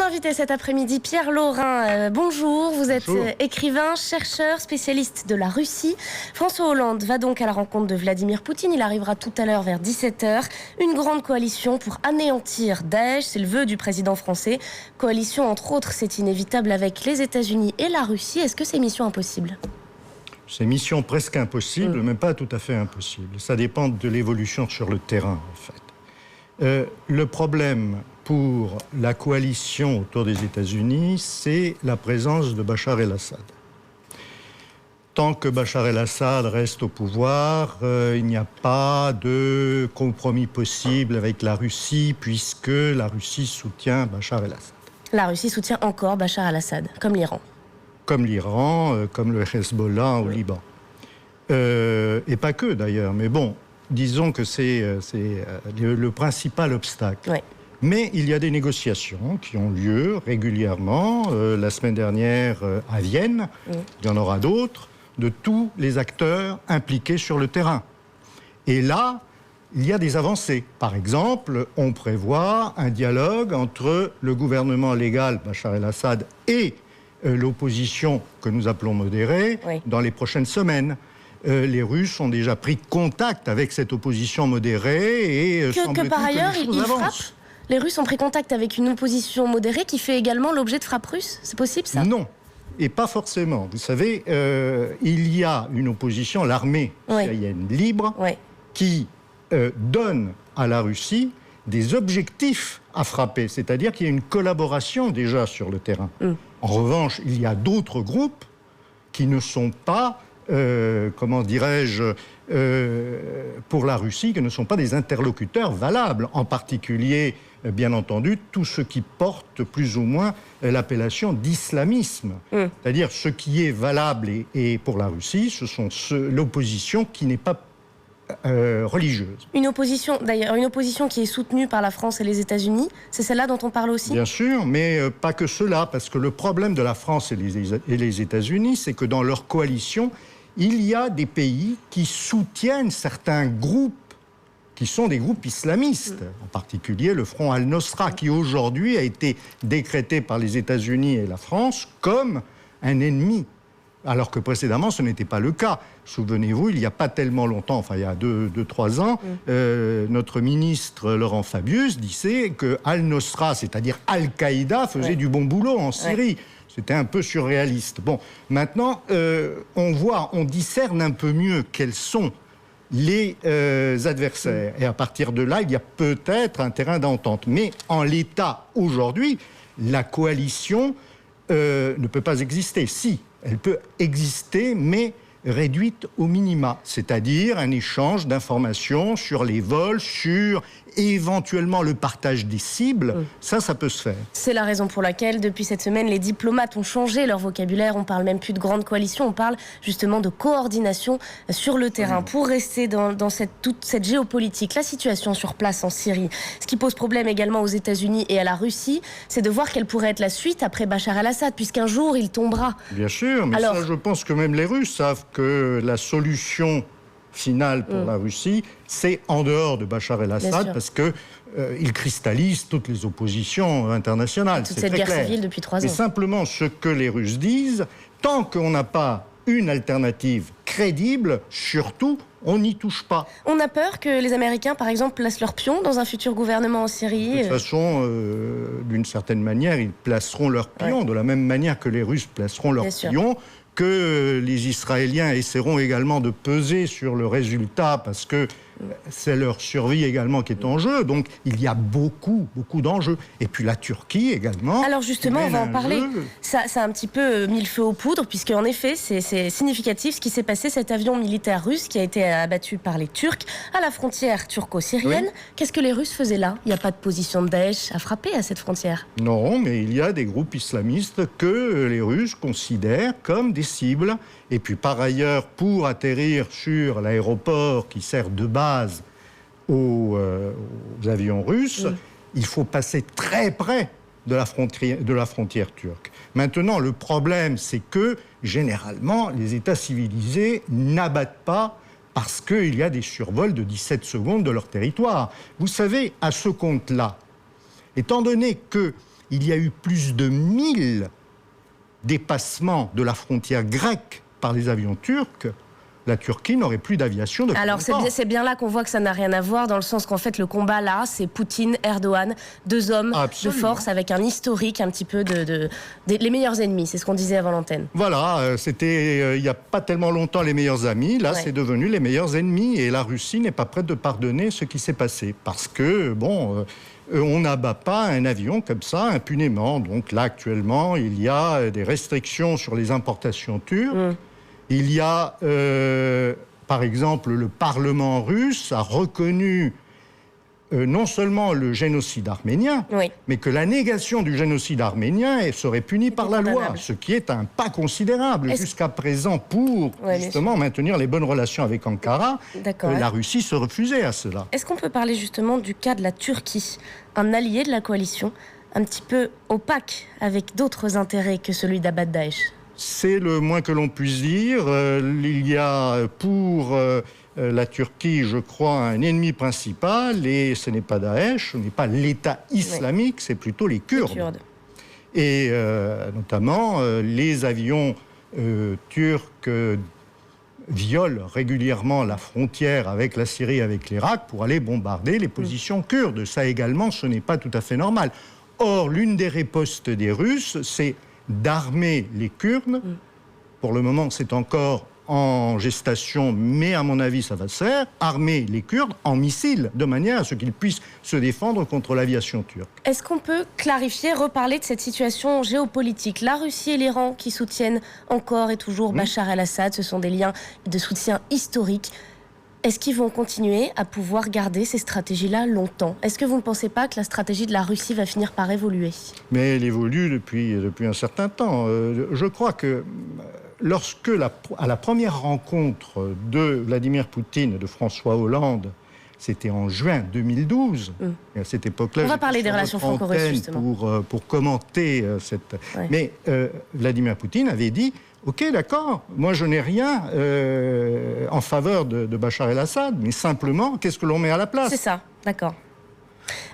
invité cet après-midi, Pierre Laurin. Bonjour, vous êtes écrivain, chercheur, spécialiste de la Russie. François Hollande va donc à la rencontre de Vladimir Poutine. Il arrivera tout à l'heure vers 17h. Une grande coalition pour anéantir Daesh, c'est le vœu du président français. Coalition, entre autres, c'est inévitable avec les États-Unis et la Russie. Est-ce que c'est mission impossible ? C'est mission presque impossible, mais pas tout à fait impossible. Ça dépend de l'évolution sur le terrain, en fait. Le problème pour la coalition autour des États-Unis, c'est la présence de Bachar el-Assad. Tant que Bachar el-Assad reste au pouvoir, il n'y a pas de compromis possible avec la Russie, puisque la Russie soutient Bachar el-Assad. La Russie soutient encore Bachar el-Assad, comme l'Iran. Comme l'Iran, comme le Hezbollah au Liban. Et pas que d'ailleurs, mais bon, disons que c'est le principal obstacle. Ouais. Mais il y a des négociations qui ont lieu régulièrement. La semaine dernière à Vienne, il y en aura d'autres, de tous les acteurs impliqués sur le terrain. Et là, il y a des avancées. Par exemple, on prévoit un dialogue entre le gouvernement légal, Bachar el-Assad, et l'opposition que nous appelons modérée, dans les prochaines semaines. Les Russes ont déjà pris contact avec cette opposition modérée et que par ailleurs, ils frappent. Les Russes ont pris contact avec une opposition modérée qui fait également l'objet de frappes russes. C'est possible, ça ? Non, et pas forcément. Vous savez, il y a une opposition, l'armée syrienne libre, qui donne à la Russie des objectifs à frapper. C'est-à-dire qu'il y a une collaboration déjà sur le terrain. En revanche, il y a d'autres groupes qui ne sont pas... comment dirais-je, pour la Russie, qui ne sont pas des interlocuteurs valables, en particulier, bien entendu, tous ceux qui portent plus ou moins l'appellation d'islamisme. C'est-à-dire, ce qui est valable et pour la Russie, ce sont l'opposition qui n'est pas religieuse. Une opposition, d'ailleurs, une opposition qui est soutenue par la France et les États-Unis, c'est celle-là dont on parle aussi ? Bien sûr, mais pas que cela, parce que le problème de la France et les États-Unis, c'est que dans leur coalition, il y a des pays qui soutiennent certains groupes qui sont des groupes islamistes, en particulier le Front Al-Nosra, qui aujourd'hui a été décrété par les États-Unis et la France comme un ennemi, alors que précédemment ce n'était pas le cas. Souvenez-vous, il n'y a pas tellement longtemps, enfin il y a 2-3 ans, notre ministre Laurent Fabius disait que Al-Nosra, c'est-à-dire Al-Qaïda, faisait du bon boulot en Syrie. C'était un peu surréaliste. Bon, maintenant, on discerne un peu mieux quels sont les adversaires. Et à partir de là, il y a peut-être un terrain d'entente. Mais en l'état aujourd'hui, la coalition ne peut pas exister. Si, elle peut exister, mais réduite au minima. C'est-à-dire un échange d'informations sur les vols, sur éventuellement le partage des cibles. Ça peut se faire. C'est la raison pour laquelle, depuis cette semaine, les diplomates ont changé leur vocabulaire. On parle même plus de grande coalition, on parle justement de coordination sur le terrain. Pour rester dans toute cette géopolitique, la situation sur place en Syrie, ce qui pose problème également aux États-Unis et à la Russie, c'est de voir quelle pourrait être la suite après Bachar el-Assad, puisqu'un jour il tombera. Bien sûr, mais ça, je pense que même les Russes savent que la solution finale pour la Russie, c'est en dehors de Bachar el-Assad, parce qu'il cristallise toutes les oppositions internationales. Toute cette guerre civile depuis 3 ans. Mais simplement, ce que les Russes disent, tant qu'on n'a pas une alternative crédible, surtout, on n'y touche pas. On a peur que les Américains, par exemple, placent leurs pions dans un futur gouvernement en Syrie. De toute façon, d'une certaine manière, ils placeront leurs pions, de la même manière que les Russes placeront leurs pions, que les Israéliens essaieront également de peser sur le résultat, parce que c'est leur survie également qui est en jeu. Donc, il y a beaucoup d'enjeux. Et puis la Turquie également. Alors justement, on va en parler. Ça a un petit peu mis le feu aux poudres, puisque en effet, c'est significatif ce qui s'est passé. Cet avion militaire russe qui a été abattu par les Turcs à la frontière turco-syrienne. Qu'est-ce que les Russes faisaient là ? Il n'y a pas de position de Daesh à frapper à cette frontière. Non, mais il y a des groupes islamistes que les Russes considèrent comme des cibles. Et puis par ailleurs, pour atterrir sur l'aéroport qui sert de base aux avions russes, il faut passer très près de la frontière turque. Maintenant, le problème, c'est que, généralement, les États civilisés n'abattent pas parce qu'il y a des survols de 17 secondes de leur territoire. Vous savez, à ce compte-là, étant donné que il y a eu plus de 1000 dépassements de la frontière grecque par les avions turcs, la Turquie n'aurait plus d'aviation depuis Alors longtemps. c'est bien là qu'on voit que ça n'a rien à voir, dans le sens qu'en fait le combat là, c'est Poutine, Erdogan, deux hommes Absolument. de force avec un historique un petit peu les meilleurs ennemis, c'est ce qu'on disait avant l'antenne. Voilà, c'était il n'y a pas tellement longtemps les meilleurs amis, là c'est devenu les meilleurs ennemis, et la Russie n'est pas prête de pardonner ce qui s'est passé, parce que, on n'abat pas un avion comme ça impunément. Donc là, actuellement, il y a des restrictions sur les importations turques. Il y a, par exemple, le Parlement russe a reconnu non seulement le génocide arménien, mais que la négation du génocide arménien serait punie par la loi, ce qui est un pas considérable jusqu'à présent pour justement maintenir les bonnes relations avec Ankara. La Russie se refusait à cela. Est-ce qu'on peut parler justement du cas de la Turquie, un allié de la coalition, un petit peu opaque avec d'autres intérêts que celui d'Abad Daesh ? C'est le moins que l'on puisse dire. Il y a pour la Turquie, je crois, un ennemi principal, et ce n'est pas Daesh, ce n'est pas l'État islamique, c'est plutôt les Kurdes. Et notamment, les avions turcs violent régulièrement la frontière avec la Syrie, avec l'Irak, pour aller bombarder les positions kurdes. Ça également, ce n'est pas tout à fait normal. Or, l'une des ripostes des Russes, c'est d'armer les Kurdes. Pour le moment, c'est encore en gestation, mais à mon avis, ça va se faire. Armer les Kurdes en missiles, de manière à ce qu'ils puissent se défendre contre l'aviation turque. Est-ce qu'on peut clarifier, reparler de cette situation géopolitique ? La Russie et l'Iran qui soutiennent encore et toujours Bachar el-Assad, ce sont des liens de soutien historiques. Est-ce qu'ils vont continuer à pouvoir garder ces stratégies-là longtemps ? Est-ce que vous ne pensez pas que la stratégie de la Russie va finir par évoluer ? Mais elle évolue depuis un certain temps. Je crois que lorsque, à la première rencontre de Vladimir Poutine et de François Hollande, c'était en juin 2012, et à cette époque-là... On va parler des relations franco-russes, justement. Pour commenter cette... Mais Vladimir Poutine avait dit... Ok, d'accord, moi je n'ai rien en faveur de Bachar el-Assad, mais simplement, qu'est-ce que l'on met à la place ? C'est ça, d'accord.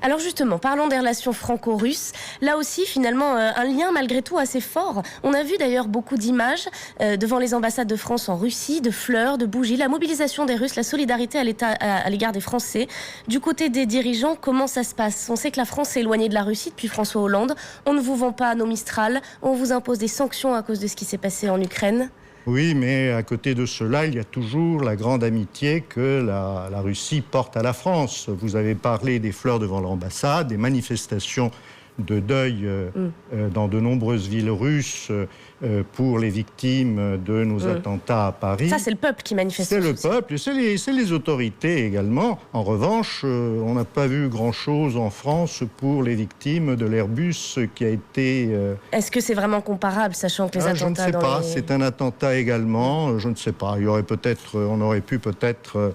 Alors justement, parlons des relations franco-russes. Là aussi, finalement, un lien malgré tout assez fort. On a vu d'ailleurs beaucoup d'images devant les ambassades de France en Russie, de fleurs, de bougies, la mobilisation des Russes, la solidarité à l'égard des Français. Du côté des dirigeants, comment ça se passe ? On sait que la France est éloignée de la Russie depuis François Hollande. On ne vous vend pas nos Mistral. On vous impose des sanctions à cause de ce qui s'est passé en Ukraine. Oui, mais à côté de cela, il y a toujours la grande amitié que la Russie porte à la France. Vous avez parlé des fleurs devant l'ambassade, des manifestations de deuil dans de nombreuses villes russes pour les victimes de nos attentats à Paris. Ça, c'est le peuple qui manifeste. C'est le peuple, c'est les autorités également. En revanche, on n'a pas vu grand-chose en France pour les victimes de l'Airbus qui a été... Est-ce que c'est vraiment comparable, sachant que les attentats... Je ne sais pas, c'est un attentat également, je ne sais pas. On aurait pu peut-être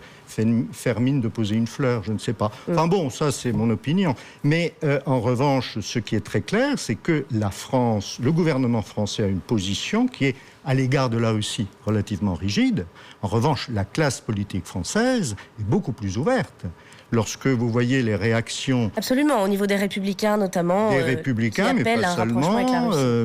faire mine de poser une fleur, je ne sais pas. Enfin bon, ça c'est mon opinion. Mais en revanche, ce qui est très clair, c'est que la France, le gouvernement français a une position qui est à l'égard de la Russie relativement rigide. En revanche, la classe politique française est beaucoup plus ouverte. Lorsque vous voyez les réactions... Absolument, au niveau des Républicains notamment. Des Républicains, mais pas seulement.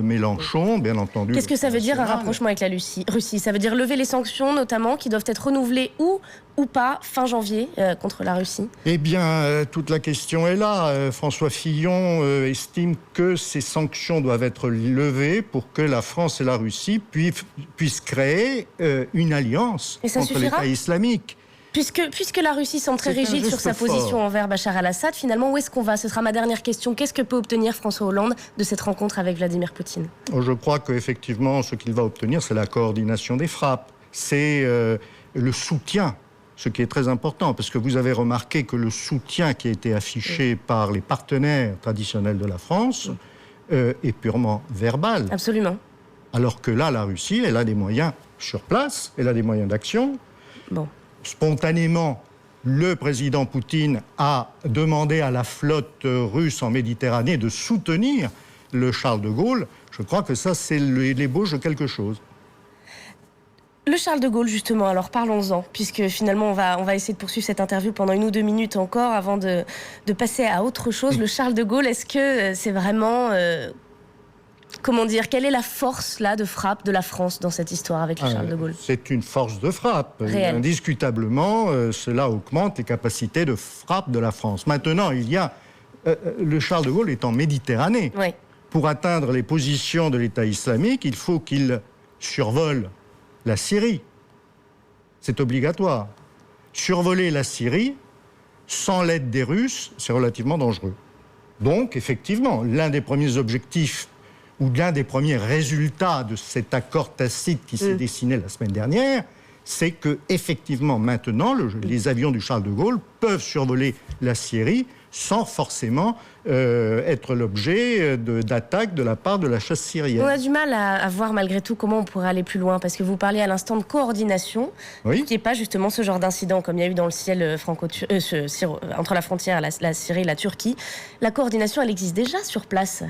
Mélenchon, bien entendu. Qu'est-ce que ça veut dire un rapprochement avec la Russie ? Ça veut dire lever les sanctions notamment, qui doivent être renouvelées ou pas fin janvier contre la Russie ? Eh bien, toute la question est là. François Fillon estime que ces sanctions doivent être levées pour que la France et la Russie puissent créer une alliance contre l'État islamique. Puisque la Russie semble très rigide sur sa position envers Bachar el-Assad, finalement, où est-ce qu'on va ? Ce sera ma dernière question. Qu'est-ce que peut obtenir François Hollande de cette rencontre avec Vladimir Poutine ? Je crois qu'effectivement, ce qu'il va obtenir, c'est la coordination des frappes. C'est le soutien, ce qui est très important, parce que vous avez remarqué que le soutien qui a été affiché par les partenaires traditionnels de la France est purement verbal. Absolument. Alors que là, la Russie, elle a des moyens sur place, elle a des moyens d'action. Bon. Spontanément, le président Poutine a demandé à la flotte russe en Méditerranée de soutenir le Charles de Gaulle. Je crois que ça, c'est l'ébauche de quelque chose. Le Charles de Gaulle, justement, alors parlons-en, puisque finalement on va essayer de poursuivre cette interview pendant 1 ou 2 minutes encore avant de passer à autre chose. Le Charles de Gaulle, est-ce que c'est vraiment... comment dire, quelle est la force là de frappe de la France dans cette histoire avec le Charles de Gaulle? C'est une force de frappe. Réelle. Indiscutablement, cela augmente les capacités de frappe de la France. Maintenant, le Charles de Gaulle est en Méditerranée. Oui. Pour atteindre les positions de l'État islamique, il faut qu'il survole la Syrie. C'est obligatoire. Survoler la Syrie, sans l'aide des Russes, c'est relativement dangereux. Donc, effectivement, l'un des premiers objectifs ou l'un des premiers résultats de cet accord tacite qui s'est dessiné la semaine dernière, c'est que, effectivement, maintenant, les avions du Charles de Gaulle peuvent survoler la Syrie sans forcément être l'objet d'attaques de la part de la chasse syrienne. On a du mal à voir malgré tout comment on pourrait aller plus loin, parce que vous parliez à l'instant de coordination, qui n'est pas justement ce genre d'incident comme il y a eu dans le ciel entre la frontière, la Syrie et la Turquie. La coordination, elle existe déjà sur place.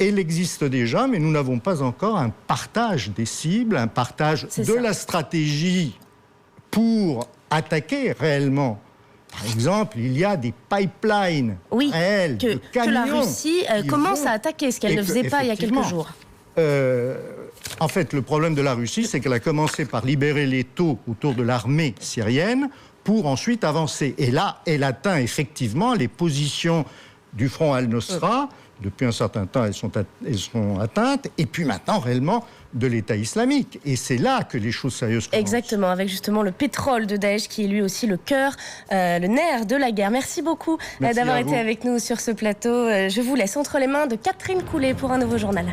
Elle existe déjà, mais nous n'avons pas encore un partage des cibles, un partage de la stratégie pour attaquer réellement. Par exemple, il y a des pipelines réels de camions que la Russie commence à attaquer, ce qu'elle ne faisait pas il y a quelques jours. En fait, le problème de la Russie, c'est qu'elle a commencé par libérer les taux autour de l'armée syrienne pour ensuite avancer. Et là, elle atteint effectivement les positions du front Al-Nosra. Depuis un certain temps, elles sont atteintes. Et puis maintenant, réellement, de l'État islamique. Et c'est là que les choses sérieuses commencent. Exactement, avec justement le pétrole de Daesh qui est lui aussi le cœur, le nerf de la guerre. Merci beaucoup d'avoir été avec nous sur ce plateau. Je vous laisse entre les mains de Catherine Coulet pour un nouveau journal.